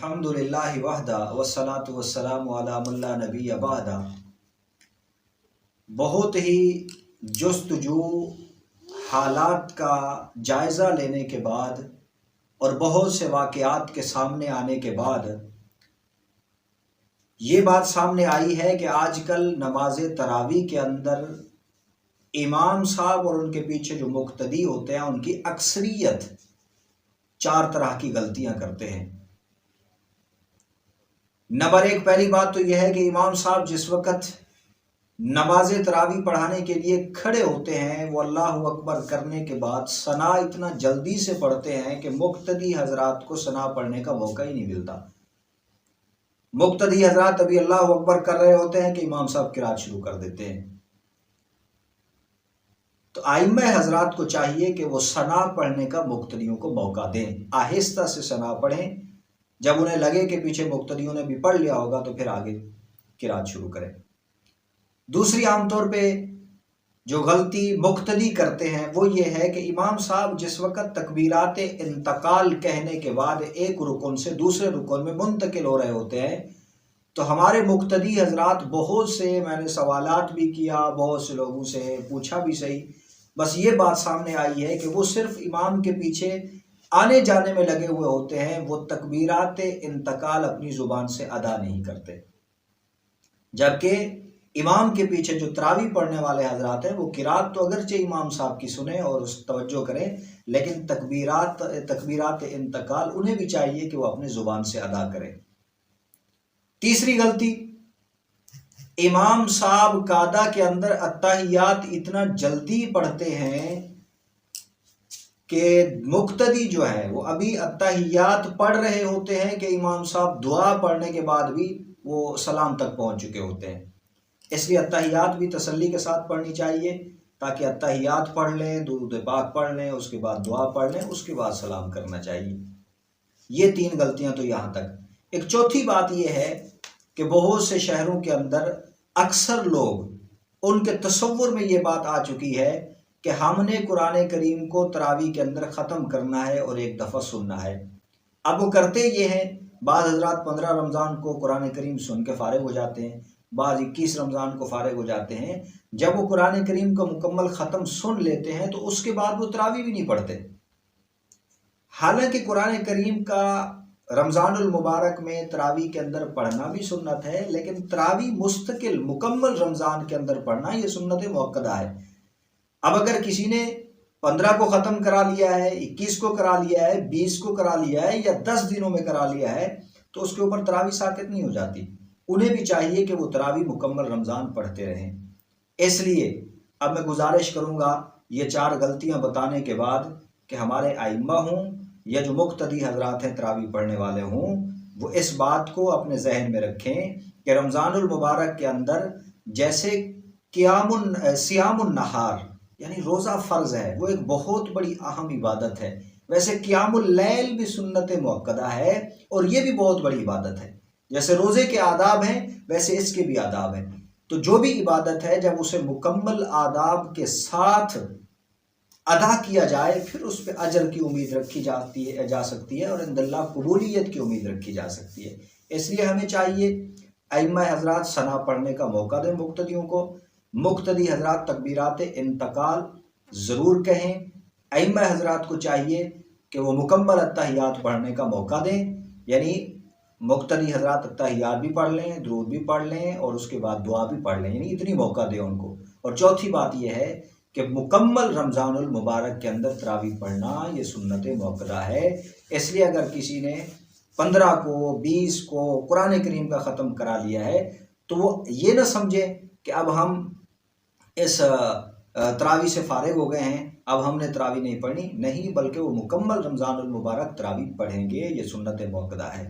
الحمدللہ وحدہ والصلاة والسلام علی من لا نبی بعدہ۔ بہت ہی جستجو حالات کا جائزہ لینے کے بعد اور بہت سے واقعات کے سامنے آنے کے بعد یہ بات سامنے آئی ہے کہ آج کل نماز تراویح کے اندر امام صاحب اور ان کے پیچھے جو مقتدی ہوتے ہیں ان کی اکثریت 4 طرح کی غلطیاں کرتے ہیں۔ نمبر 1، پہلی بات تو یہ ہے کہ امام صاحب جس وقت نماز تراویح پڑھانے کے لیے کھڑے ہوتے ہیں وہ اللہ اکبر کرنے کے بعد ثنا اتنا جلدی سے پڑھتے ہیں کہ مقتدی حضرات کو ثنا پڑھنے کا موقع ہی نہیں ملتا۔ مقتدی حضرات ابھی اللہ اکبر کر رہے ہوتے ہیں کہ امام صاحب قرات شروع کر دیتے ہیں۔ تو ائمہ حضرات کو چاہیے کہ وہ ثنا پڑھنے کا مقتدیوں کو موقع دیں، آہستہ سے ثنا پڑھیں، جب انہیں لگے کہ پیچھے مقتدیوں نے بھی پڑھ لیا ہوگا تو پھر آگے قرات شروع کریں۔ دوسری عام طور پہ جو غلطی مقتدی کرتے ہیں وہ یہ ہے کہ امام صاحب جس وقت تکبیرات انتقال کہنے کے بعد ایک رکن سے دوسرے رکن میں منتقل ہو رہے ہوتے ہیں تو ہمارے مقتدی حضرات بہت سے، میں نے سوالات بھی کیا، بہت سے لوگوں سے پوچھا بھی صحیح، بس یہ بات سامنے آئی ہے کہ وہ صرف امام کے پیچھے آنے جانے میں لگے ہوئے ہوتے ہیں، وہ تکبیرات انتقال اپنی زبان سے ادا نہیں کرتے، جبکہ امام کے پیچھے جو تراویح پڑھنے والے حضرات ہیں وہ قرات تو اگرچہ امام صاحب کی سنیں اور اس توجہ کریں، لیکن تکبیرات انتقال انہیں بھی چاہیے کہ وہ اپنے زبان سے ادا کریں۔ تیسری غلطی، امام صاحب قعدہ کے اندر اتحیات اتنا جلدی پڑھتے ہیں کہ مقتدی جو ہے وہ ابھی اتحیات پڑھ رہے ہوتے ہیں کہ امام صاحب دعا پڑھنے کے بعد بھی وہ سلام تک پہنچ چکے ہوتے ہیں۔ اس لیے اتحیات بھی تسلی کے ساتھ پڑھنی چاہیے تاکہ اتحیات پڑھ لیں، درود پاک پڑھ لیں، اس کے بعد دعا پڑھ لیں، اس کے بعد سلام کرنا چاہیے۔ یہ 3 غلطیاں تو یہاں تک۔ ایک چوتھی بات یہ ہے کہ بہت سے شہروں کے اندر اکثر لوگ، ان کے تصور میں یہ بات آ چکی ہے کہ ہم نے قرآن کریم کو تراویح کے اندر ختم کرنا ہے اور ایک دفعہ سننا ہے۔ اب وہ کرتے یہ ہیں، بعض حضرات 15 رمضان کو قرآن کریم سن کے فارغ ہو جاتے ہیں، بعض 21 رمضان کو فارغ ہو جاتے ہیں۔ جب وہ قرآن کریم کو مکمل ختم سن لیتے ہیں تو اس کے بعد وہ تراویح بھی نہیں پڑھتے، حالانکہ قرآن کریم کا رمضان المبارک میں تراویح کے اندر پڑھنا بھی سنت ہے، لیکن تراویح مستقل مکمل رمضان کے اندر پڑھنا یہ سنت مؤکدہ ہے۔ اب اگر کسی نے 15 کو ختم کرا لیا ہے، 21 کو کرا لیا ہے، 20 کو کرا لیا ہے یا 10 دنوں میں کرا لیا ہے تو اس کے اوپر تراویح ساقط نہیں ہو جاتی، انہیں بھی چاہیے کہ وہ تراویح مکمل رمضان پڑھتے رہیں۔ اس لیے اب میں گزارش کروں گا یہ 4 غلطیاں بتانے کے بعد کہ ہمارے ائمہ ہوں یا جو مقتدی حضرات ہیں تراویح پڑھنے والے ہوں، وہ اس بات کو اپنے ذہن میں رکھیں کہ رمضان المبارک کے اندر جیسے سیام النہار یعنی روزہ فرض ہے، وہ ایک بہت بڑی اہم عبادت ہے، ویسے قیام اللیل بھی سنت مؤکدہ ہے اور یہ بھی بہت بڑی عبادت ہے۔ جیسے روزے کے آداب ہیں ویسے اس کے بھی آداب ہیں، تو جو بھی عبادت ہے جب اسے مکمل آداب کے ساتھ ادا کیا جائے پھر اس پہ اجر کی امید رکھی جا سکتی ہے اور عند اللہ قبولیت کی امید رکھی جا سکتی ہے۔ اس لیے ہمیں چاہیے ائمہ حضرات ثنا پڑھنے کا موقع دیں مقتدیوں کو، مقتدی حضرات تکبیرات انتقال ضرور کہیں، ائمہ حضرات کو چاہیے کہ وہ مکمل اتحیات پڑھنے کا موقع دیں، یعنی مقتدی حضرات اتحیات بھی پڑھ لیں، درود بھی پڑھ لیں اور اس کے بعد دعا بھی پڑھ لیں، یعنی اتنی موقع دیں ان کو۔ اور چوتھی بات یہ ہے کہ مکمل رمضان المبارک کے اندر تراویح پڑھنا یہ سنت مؤکدہ ہے۔ اس لیے اگر کسی نے 15 کو 20 کو قرآن کریم کا ختم کرا لیا ہے تو وہ یہ نہ سمجھے کہ اب ہم اس تراویح سے فارغ ہو گئے ہیں، اب ہم نے تراویح نہیں پڑھنی، نہیں، بلکہ وہ مکمل رمضان المبارک تراویح پڑھیں گے، یہ سنت مؤکدہ ہے۔